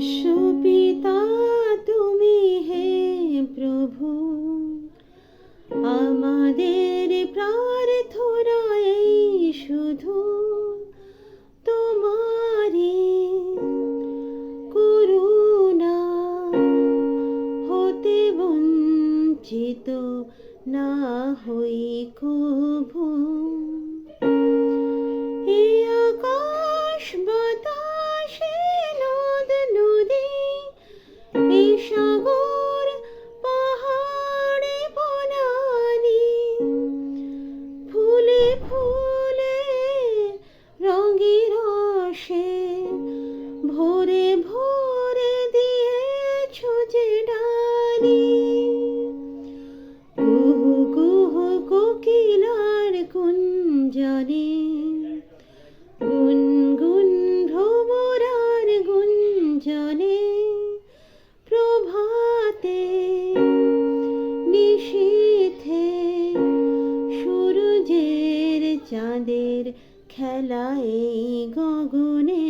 বিশ্বপিতা তুমি হে প্রভু, আমাদের প্রার্থনা এই শুধু তোমারি করুণা হতে বঞ্চিত না হই কভু। এ আকাশ বাতাসে নদ নদী, এ সাগর পাহাড়ে বনানী, ফুলে ফুলে রঙে রসে ভরে ভরে দিয়েছ যে ডালি। কুহু কুহু কোকিলার কুঞ্জনে, গুনগুন ভ্রমরার গুঞ্জনে, প্রভাতে নিশীথে সূর্যের চাঁদের খেলা এই গগনে।